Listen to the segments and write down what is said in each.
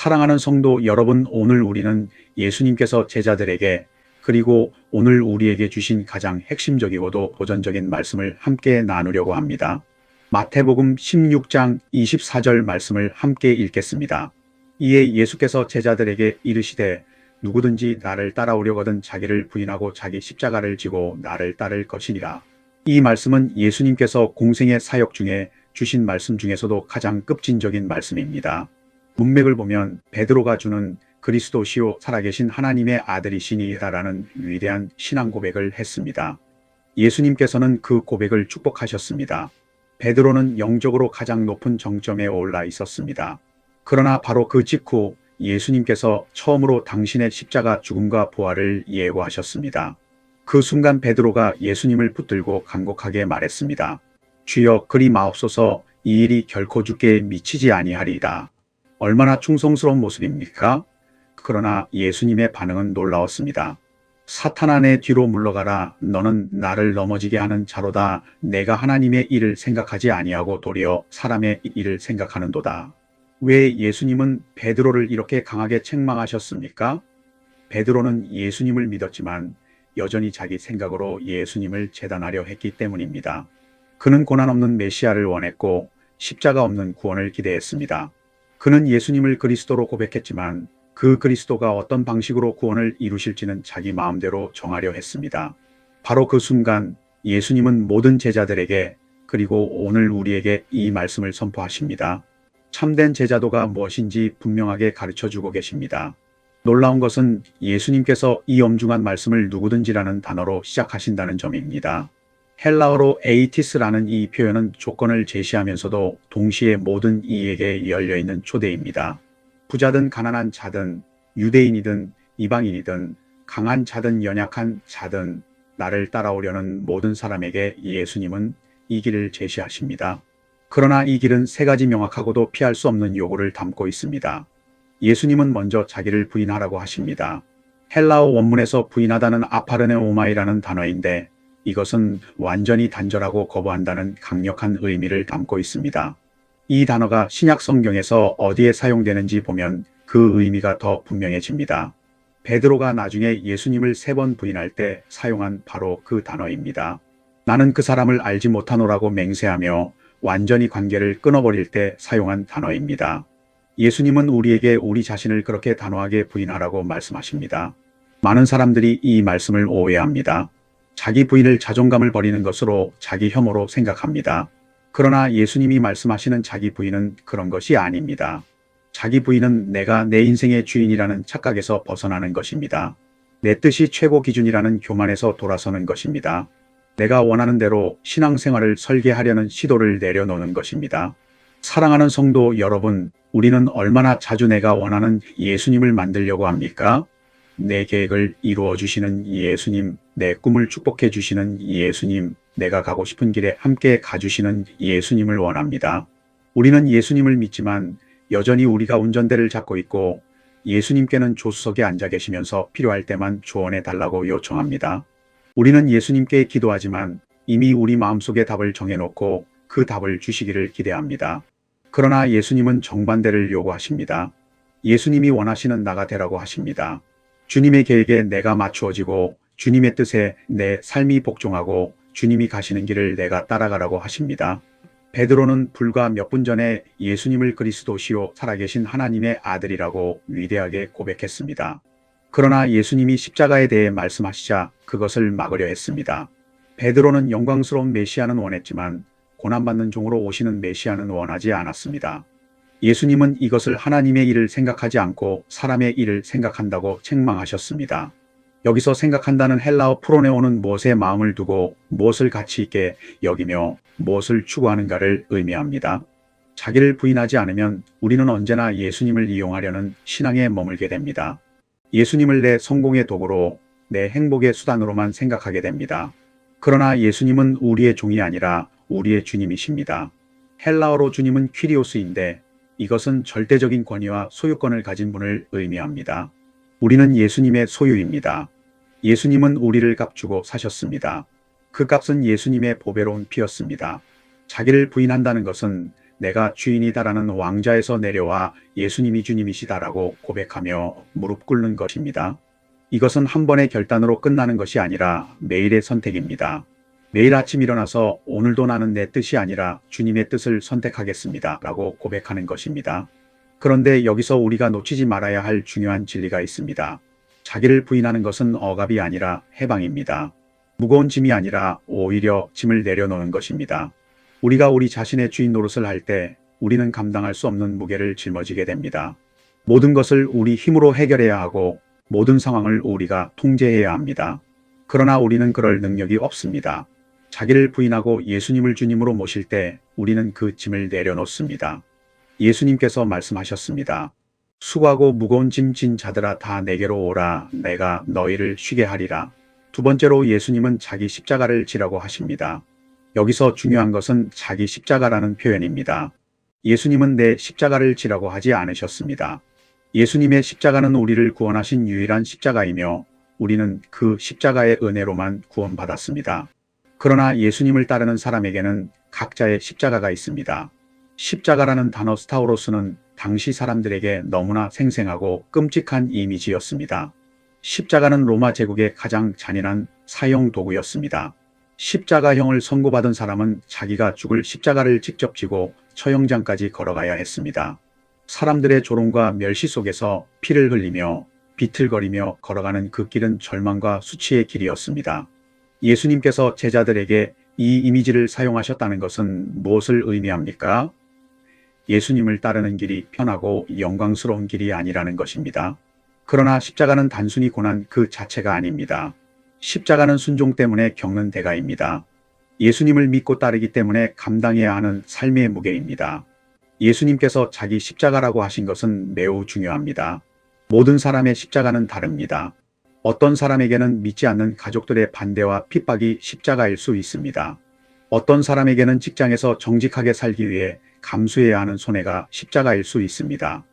사랑하는 성도 여러분, 오늘 우리는 예수님께서 제자들에게 그리고 오늘 우리에게 주신 가장 핵심적이고도 도전적인 말씀을 함께 나누려고 합니다. 마태복음 16장 24절 말씀을 함께 읽겠습니다. 이에 예수께서 제자들에게 이르시되 누구든지 나를 따라오려거든 자기를 부인하고 자기 십자가를 지고 나를 따를 것이니라. 이 말씀은 예수님께서 공생의 사역 중에 주신 말씀 중에서도 가장 급진적인 말씀입니다. 문맥을 보면 베드로가 주는 그리스도시요 살아계신 하나님의 아들이시니라라는 위대한 신앙 고백을 했습니다. 예수님께서는 그 고백을 축복하셨습니다. 베드로는 영적으로 가장 높은 정점에 올라 있었습니다. 그러나 바로 그 직후 예수님께서 처음으로 당신의 십자가 죽음과 부활을 예고하셨습니다. 그 순간 베드로가 예수님을 붙들고 간곡하게 말했습니다. 주여 그리 마옵소서, 이 일이 결코 주께 미치지 아니하리이다. 얼마나 충성스러운 모습입니까? 그러나 예수님의 반응은 놀라웠습니다. 사탄아, 내 뒤로 물러가라. 너는 나를 넘어지게 하는 자로다. 내가 하나님의 일을 생각하지 아니하고 도리어 사람의 일을 생각하는도다. 왜 예수님은 베드로를 이렇게 강하게 책망하셨습니까? 베드로는 예수님을 믿었지만 여전히 자기 생각으로 예수님을 재단하려 했기 때문입니다. 그는 고난 없는 메시아를 원했고 십자가 없는 구원을 기대했습니다. 그는 예수님을 그리스도로 고백했지만 그 그리스도가 어떤 방식으로 구원을 이루실지는 자기 마음대로 정하려 했습니다. 바로 그 순간 예수님은 모든 제자들에게 그리고 오늘 우리에게 이 말씀을 선포하십니다. 참된 제자도가 무엇인지 분명하게 가르쳐주고 계십니다. 놀라운 것은 예수님께서 이 엄중한 말씀을 누구든지라는 단어로 시작하신다는 점입니다. 헬라어로 에이티스라는 이 표현은 조건을 제시하면서도 동시에 모든 이에게 열려있는 초대입니다. 부자든 가난한 자든 유대인이든 이방인이든 강한 자든 연약한 자든 나를 따라오려는 모든 사람에게 예수님은 이 길을 제시하십니다. 그러나 이 길은 세 가지 명확하고도 피할 수 없는 요구를 담고 있습니다. 예수님은 먼저 자기를 부인하라고 하십니다. 헬라어 원문에서 부인하다는 아파르네오마이라는 단어인데 이것은 완전히 단절하고 거부한다는 강력한 의미를 담고 있습니다. 이 단어가 신약 성경에서 어디에 사용되는지 보면 그 의미가 더 분명해집니다. 베드로가 나중에 예수님을 3번 부인할 때 사용한 바로 그 단어입니다. 나는 그 사람을 알지 못하노라고 맹세하며 완전히 관계를 끊어버릴 때 사용한 단어입니다. 예수님은 우리에게 우리 자신을 그렇게 단호하게 부인하라고 말씀하십니다. 많은 사람들이 이 말씀을 오해합니다. 자기 부인을 자존감을 버리는 것으로 자기 혐오로 생각합니다. 그러나 예수님이 말씀하시는 자기 부인은 그런 것이 아닙니다. 자기 부인은 내가 내 인생의 주인이라는 착각에서 벗어나는 것입니다. 내 뜻이 최고 기준이라는 교만에서 돌아서는 것입니다. 내가 원하는 대로 신앙생활을 설계하려는 시도를 내려놓는 것입니다. 사랑하는 성도 여러분, 우리는 얼마나 자주 내가 원하는 예수님을 만들려고 합니까? 내 계획을 이루어 주시는 예수님, 내 꿈을 축복해 주시는 예수님, 내가 가고 싶은 길에 함께 가주시는 예수님을 원합니다. 우리는 예수님을 믿지만 여전히 우리가 운전대를 잡고 있고 예수님께는 조수석에 앉아 계시면서 필요할 때만 조언해 달라고 요청합니다. 우리는 예수님께 기도하지만 이미 우리 마음속에 답을 정해놓고 그 답을 주시기를 기대합니다. 그러나 예수님은 정반대를 요구하십니다. 예수님이 원하시는 나가 되라고 하십니다. 주님의 계획에 내가 맞추어지고 주님의 뜻에 내 삶이 복종하고 주님이 가시는 길을 내가 따라가라고 하십니다. 베드로는 불과 몇 분 전에 예수님을 그리스도시요 살아계신 하나님의 아들이라고 위대하게 고백했습니다. 그러나 예수님이 십자가에 대해 말씀하시자 그것을 막으려 했습니다. 베드로는 영광스러운 메시아는 원했지만 고난받는 종으로 오시는 메시아는 원하지 않았습니다. 예수님은 이것을 하나님의 일을 생각하지 않고 사람의 일을 생각한다고 책망하셨습니다. 여기서 생각한다는 헬라어 프로네오는 무엇에 마음을 두고 무엇을 가치 있게 여기며 무엇을 추구하는가를 의미합니다. 자기를 부인하지 않으면 우리는 언제나 예수님을 이용하려는 신앙에 머물게 됩니다. 예수님을 내 성공의 도구로, 내 행복의 수단으로만 생각하게 됩니다. 그러나 예수님은 우리의 종이 아니라 우리의 주님이십니다. 헬라어로 주님은 퀴리오스인데 이것은 절대적인 권위와 소유권을 가진 분을 의미합니다. 우리는 예수님의 소유입니다. 예수님은 우리를 값주고 사셨습니다. 그 값은 예수님의 보배로운 피였습니다. 자기를 부인한다는 것은 내가 주인이다라는 왕좌에서 내려와 예수님이 주님이시다라고 고백하며 무릎 꿇는 것입니다. 이것은 한 번의 결단으로 끝나는 것이 아니라 매일의 선택입니다. 매일 아침 일어나서 오늘도 나는 내 뜻이 아니라 주님의 뜻을 선택하겠습니다 라고 고백하는 것입니다. 그런데 여기서 우리가 놓치지 말아야 할 중요한 진리가 있습니다. 자기를 부인하는 것은 억압이 아니라 해방입니다. 무거운 짐이 아니라 오히려 짐을 내려놓는 것입니다. 우리가 우리 자신의 주인 노릇을 할 때 우리는 감당할 수 없는 무게를 짊어지게 됩니다. 모든 것을 우리 힘으로 해결해야 하고 모든 상황을 우리가 통제해야 합니다. 그러나 우리는 그럴 능력이 없습니다. 자기를 부인하고 예수님을 주님으로 모실 때 우리는 그 짐을 내려놓습니다. 예수님께서 말씀하셨습니다. 수고하고 무거운 짐 진 자들아 다 내게로 오라 내가 너희를 쉬게 하리라. 두 번째로 예수님은 자기 십자가를 지라고 하십니다. 여기서 중요한 것은 자기 십자가라는 표현입니다. 예수님은 내 십자가를 지라고 하지 않으셨습니다. 예수님의 십자가는 우리를 구원하신 유일한 십자가이며 우리는 그 십자가의 은혜로만 구원받았습니다. 그러나 예수님을 따르는 사람에게는 각자의 십자가가 있습니다. 십자가라는 단어 스타우로스는 당시 사람들에게 너무나 생생하고 끔찍한 이미지였습니다. 십자가는 로마 제국의 가장 잔인한 사형 도구였습니다. 십자가형을 선고받은 사람은 자기가 죽을 십자가를 직접 지고 처형장까지 걸어가야 했습니다. 사람들의 조롱과 멸시 속에서 피를 흘리며 비틀거리며 걸어가는 그 길은 절망과 수치의 길이었습니다. 예수님께서 제자들에게 이 이미지를 사용하셨다는 것은 무엇을 의미합니까? 예수님을 따르는 길이 편하고 영광스러운 길이 아니라는 것입니다. 그러나 십자가는 단순히 고난 그 자체가 아닙니다. 십자가는 순종 때문에 겪는 대가입니다. 예수님을 믿고 따르기 때문에 감당해야 하는 삶의 무게입니다. 예수님께서 자기 십자가라고 하신 것은 매우 중요합니다. 모든 사람의 십자가는 다릅니다. 어떤 사람에게는 믿지 않는 가족들의 반대와 핍박이 십자가일 수 있습니다. 어떤 사람에게는 직장에서 정직하게 살기 위해 감수해야 하는 손해가 십자가일 수 있습니다.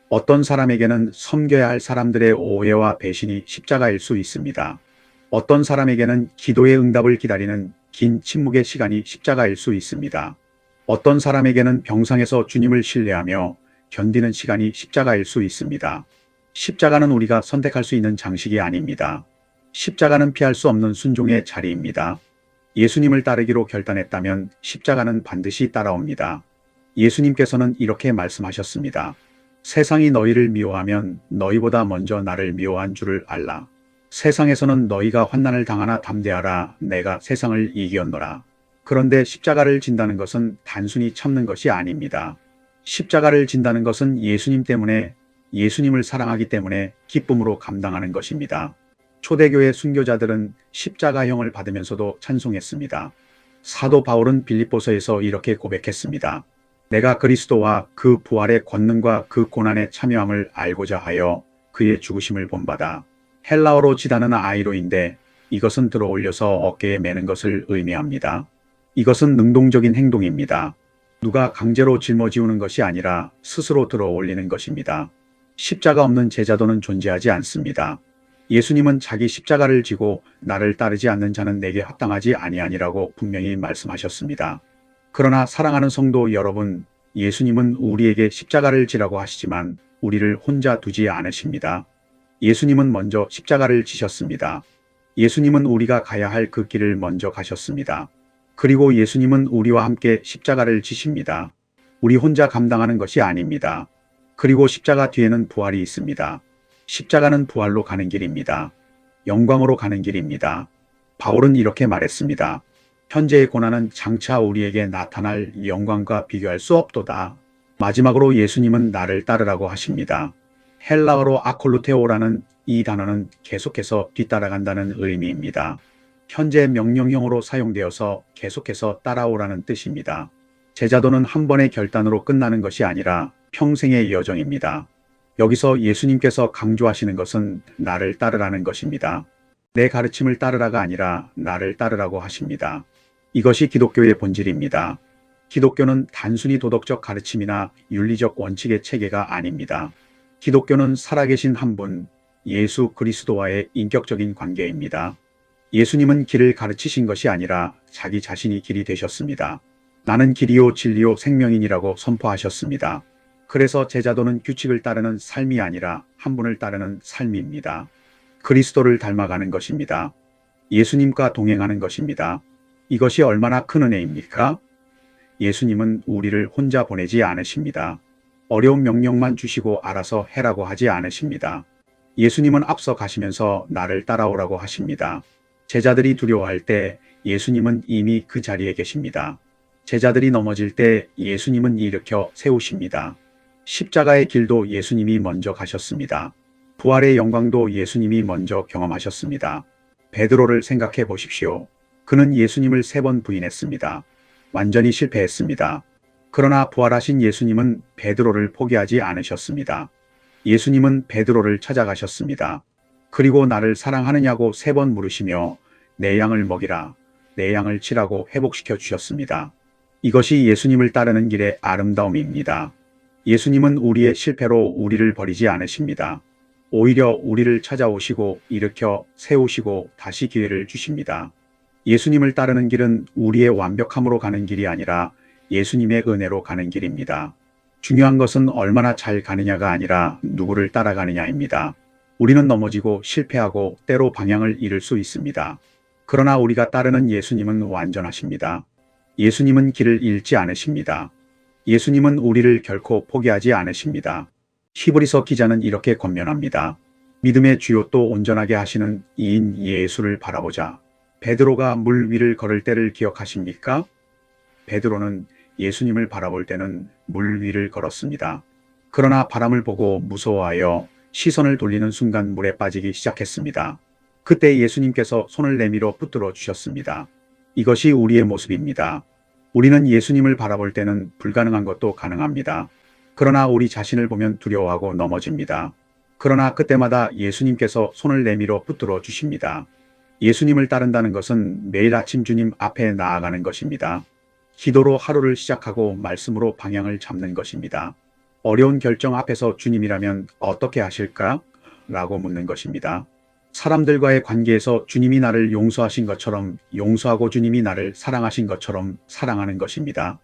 어떤 사람에게는 섬겨야 할 사람들의 오해와 배신이 십자가일 수 있습니다. 어떤 사람에게는 기도의 응답을 기다리는 긴 침묵의 시간이 십자가일 수 있습니다. 어떤 사람에게는 병상에서 주님을 신뢰하며 견디는 시간이 십자가일 수 있습니다. 십자가는 우리가 선택할 수 있는 장식이 아닙니다. 십자가는 피할 수 없는 순종의 자리입니다. 예수님을 따르기로 결단했다면 십자가는 반드시 따라옵니다. 예수님께서는 이렇게 말씀하셨습니다. 세상이 너희를 미워하면 너희보다 먼저 나를 미워한 줄을 알라. 세상에서는 너희가 환난을 당하나 담대하라. 내가 세상을 이겼노라. 그런데 십자가를 진다는 것은 단순히 참는 것이 아닙니다. 십자가를 진다는 것은 예수님 때문에 예수님을 사랑하기 때문에 기쁨으로 감당하는 것입니다. 초대교회 순교자들은 십자가형을 받으면서도 찬송했습니다. 사도 바울은 빌립보서에서 이렇게 고백했습니다. 내가 그리스도와 그 부활의 권능과 그 고난에 참여함을 알고자 하여 그의 죽으심을 본받아. 헬라어로 지다는 아이로인데 이것은 들어올려서 어깨에 매는 것을 의미합니다. 이것은 능동적인 행동입니다. 누가 강제로 짊어지우는 것이 아니라 스스로 들어올리는 것입니다. 십자가 없는 제자도는 존재하지 않습니다. 예수님은 자기 십자가를 지고 나를 따르지 않는 자는 내게 합당하지 아니하니라고 분명히 말씀하셨습니다. 그러나 사랑하는 성도 여러분, 예수님은 우리에게 십자가를 지라고 하시지만 우리를 혼자 두지 않으십니다. 예수님은 먼저 십자가를 지셨습니다. 예수님은 우리가 가야 할 그 길을 먼저 가셨습니다. 그리고 예수님은 우리와 함께 십자가를 지십니다. 우리 혼자 감당하는 것이 아닙니다. 그리고 십자가 뒤에는 부활이 있습니다. 십자가는 부활로 가는 길입니다. 영광으로 가는 길입니다. 바울은 이렇게 말했습니다. 현재의 고난은 장차 우리에게 나타날 영광과 비교할 수 없도다. 마지막으로 예수님은 나를 따르라고 하십니다. 헬라어로 아콜루테오라는 이 단어는 계속해서 뒤따라간다는 의미입니다. 현재 명령형으로 사용되어서 계속해서 따라오라는 뜻입니다. 제자도는 한 번의 결단으로 끝나는 것이 아니라 평생의 여정입니다. 여기서 예수님께서 강조하시는 것은 나를 따르라는 것입니다. 내 가르침을 따르라가 아니라 나를 따르라고 하십니다. 이것이 기독교의 본질입니다. 기독교는 단순히 도덕적 가르침이나 윤리적 원칙의 체계가 아닙니다. 기독교는 살아계신 한 분, 예수 그리스도와의 인격적인 관계입니다. 예수님은 길을 가르치신 것이 아니라 자기 자신이 길이 되셨습니다. 나는 길이요 진리요 생명이니라고 선포하셨습니다. 그래서 제자도는 규칙을 따르는 삶이 아니라 한 분을 따르는 삶입니다. 그리스도를 닮아가는 것입니다. 예수님과 동행하는 것입니다. 이것이 얼마나 큰 은혜입니까? 예수님은 우리를 혼자 보내지 않으십니다. 어려운 명령만 주시고 알아서 해라고 하지 않으십니다. 예수님은 앞서 가시면서 나를 따라오라고 하십니다. 제자들이 두려워할 때 예수님은 이미 그 자리에 계십니다. 제자들이 넘어질 때 예수님은 일으켜 세우십니다. 십자가의 길도 예수님이 먼저 가셨습니다. 부활의 영광도 예수님이 먼저 경험하셨습니다. 베드로를 생각해 보십시오. 그는 예수님을 3번 부인했습니다. 완전히 실패했습니다. 그러나 부활하신 예수님은 베드로를 포기하지 않으셨습니다. 예수님은 베드로를 찾아가셨습니다. 그리고 나를 사랑하느냐고 3번 물으시며 내 양을 먹이라, 내 양을 치라고 회복시켜 주셨습니다. 이것이 예수님을 따르는 길의 아름다움입니다. 예수님은 우리의 실패로 우리를 버리지 않으십니다. 오히려 우리를 찾아오시고 일으켜 세우시고 다시 기회를 주십니다. 예수님을 따르는 길은 우리의 완벽함으로 가는 길이 아니라 예수님의 은혜로 가는 길입니다. 중요한 것은 얼마나 잘 가느냐가 아니라 누구를 따라가느냐입니다. 우리는 넘어지고 실패하고 때로 방향을 잃을 수 있습니다. 그러나 우리가 따르는 예수님은 완전하십니다. 예수님은 길을 잃지 않으십니다. 예수님은 우리를 결코 포기하지 않으십니다. 히브리서 기자는 이렇게 권면합니다. 믿음의 주요 또 온전하게 하시는 이인 예수를 바라보자. 베드로가 물 위를 걸을 때를 기억하십니까? 베드로는 예수님을 바라볼 때는 물 위를 걸었습니다. 그러나 바람을 보고 무서워하여 시선을 돌리는 순간 물에 빠지기 시작했습니다. 그때 예수님께서 손을 내밀어 붙들어 주셨습니다. 이것이 우리의 모습입니다. 우리는 예수님을 바라볼 때는 불가능한 것도 가능합니다. 그러나 우리 자신을 보면 두려워하고 넘어집니다. 그러나 그때마다 예수님께서 손을 내밀어 붙들어 주십니다. 예수님을 따른다는 것은 매일 아침 주님 앞에 나아가는 것입니다. 기도로 하루를 시작하고 말씀으로 방향을 잡는 것입니다. 어려운 결정 앞에서 주님이라면 어떻게 하실까? 라고 묻는 것입니다. 사람들과의 관계에서 주님이 나를 용서하신 것처럼 용서하고 주님이 나를 사랑하신 것처럼 사랑하는 것입니다.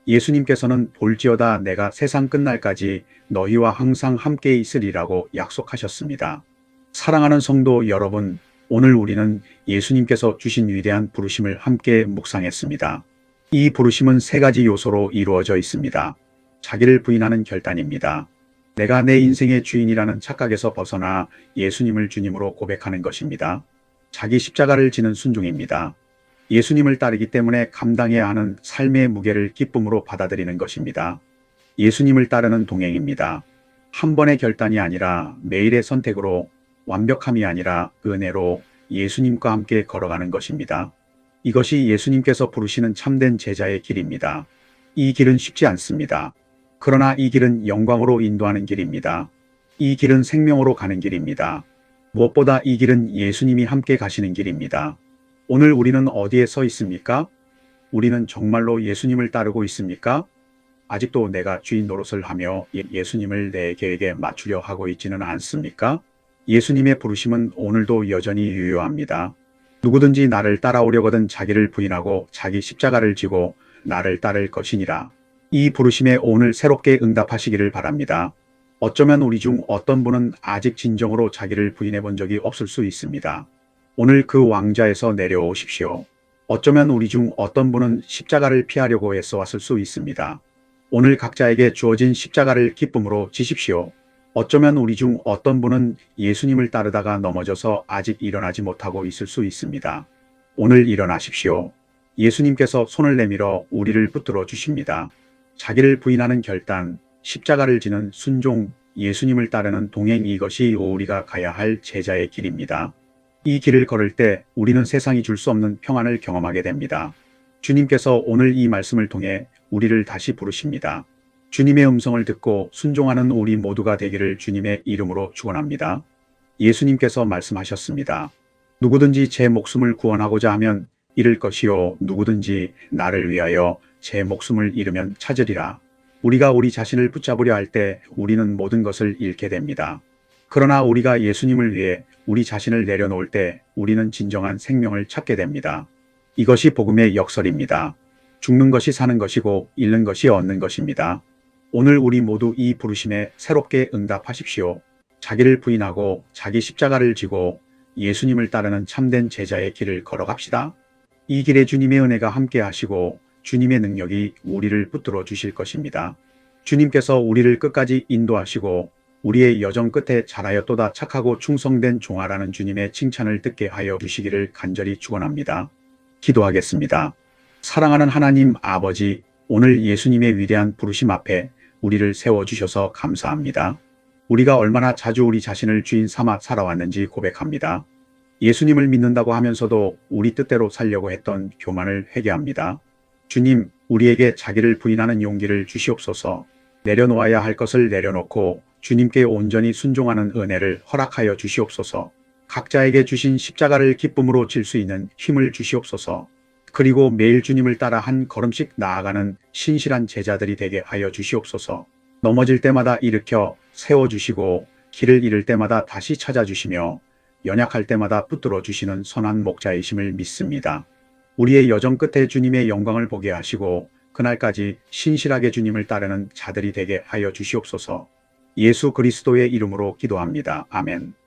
예수님께서는 볼지어다 내가 세상 끝날까지 너희와 항상 함께 있으리라고 약속하셨습니다. 사랑하는 성도 여러분, 오늘 우리는 예수님께서 주신 위대한 부르심을 함께 묵상했습니다. 이 부르심은 3가지 요소로 이루어져 있습니다. 자기를 부인하는 결단입니다. 내가 내 인생의 주인이라는 착각에서 벗어나 예수님을 주님으로 고백하는 것입니다. 자기 십자가를 지는 순종입니다. 예수님을 따르기 때문에 감당해야 하는 삶의 무게를 기쁨으로 받아들이는 것입니다. 예수님을 따르는 동행입니다. 한 번의 결단이 아니라 매일의 선택으로, 완벽함이 아니라 은혜로 예수님과 함께 걸어가는 것입니다. 이것이 예수님께서 부르시는 참된 제자의 길입니다. 이 길은 쉽지 않습니다. 그러나 이 길은 영광으로 인도하는 길입니다. 이 길은 생명으로 가는 길입니다. 무엇보다 이 길은 예수님이 함께 가시는 길입니다. 오늘 우리는 어디에 서 있습니까? 우리는 정말로 예수님을 따르고 있습니까? 아직도 내가 주인 노릇을 하며 예수님을 내 계획에 맞추려 하고 있지는 않습니까? 예수님의 부르심은 오늘도 여전히 유효합니다. 누구든지 나를 따라오려거든 자기를 부인하고 자기 십자가를 지고 나를 따를 것이니라. 이 부르심에 오늘 새롭게 응답하시기를 바랍니다. 어쩌면 우리 중 어떤 분은 아직 진정으로 자기를 부인해 본 적이 없을 수 있습니다. 오늘 그 왕좌에서 내려오십시오. 어쩌면 우리 중 어떤 분은 십자가를 피하려고 애써 왔을 수 있습니다. 오늘 각자에게 주어진 십자가를 기쁨으로 지십시오. 어쩌면 우리 중 어떤 분은 예수님을 따르다가 넘어져서 아직 일어나지 못하고 있을 수 있습니다. 오늘 일어나십시오. 예수님께서 손을 내밀어 우리를 붙들어 주십니다. 자기를 부인하는 결단, 십자가를 지는 순종, 예수님을 따르는 동행, 이것이 우리가 가야 할 제자의 길입니다. 이 길을 걸을 때 우리는 세상이 줄 수 없는 평안을 경험하게 됩니다. 주님께서 오늘 이 말씀을 통해 우리를 다시 부르십니다. 주님의 음성을 듣고 순종하는 우리 모두가 되기를 주님의 이름으로 축원합니다. 예수님께서 말씀하셨습니다. 누구든지 제 목숨을 구원하고자 하면 잃을 것이요 누구든지 나를 위하여 제 목숨을 잃으면 찾으리라. 우리가 우리 자신을 붙잡으려 할 때 우리는 모든 것을 잃게 됩니다. 그러나 우리가 예수님을 위해 우리 자신을 내려놓을 때 우리는 진정한 생명을 찾게 됩니다. 이것이 복음의 역설입니다. 죽는 것이 사는 것이고 잃는 것이 얻는 것입니다. 오늘 우리 모두 이 부르심에 새롭게 응답하십시오. 자기를 부인하고 자기 십자가를 지고 예수님을 따르는 참된 제자의 길을 걸어갑시다. 이 길에 주님의 은혜가 함께 하시고 주님의 능력이 우리를 붙들어 주실 것입니다. 주님께서 우리를 끝까지 인도하시고 우리의 여정 끝에 잘하였도다 착하고 충성된 종아라는 주님의 칭찬을 듣게 하여 주시기를 간절히 축원합니다. 기도하겠습니다. 사랑하는 하나님 아버지, 오늘 예수님의 위대한 부르심 앞에 우리를 세워주셔서 감사합니다. 우리가 얼마나 자주 우리 자신을 주인 삼아 살아왔는지 고백합니다. 예수님을 믿는다고 하면서도 우리 뜻대로 살려고 했던 교만을 회개합니다. 주님, 우리에게 자기를 부인하는 용기를 주시옵소서. 내려놓아야 할 것을 내려놓고 주님께 온전히 순종하는 은혜를 허락하여 주시옵소서. 각자에게 주신 십자가를 기쁨으로 질 수 있는 힘을 주시옵소서. 그리고 매일 주님을 따라 한 걸음씩 나아가는 신실한 제자들이 되게 하여 주시옵소서. 넘어질 때마다 일으켜 세워주시고 길을 잃을 때마다 다시 찾아주시며 연약할 때마다 붙들어 주시는 선한 목자이심을 믿습니다. 우리의 여정 끝에 주님의 영광을 보게 하시고 그날까지 신실하게 주님을 따르는 자들이 되게 하여 주시옵소서. 예수 그리스도의 이름으로 기도합니다. 아멘.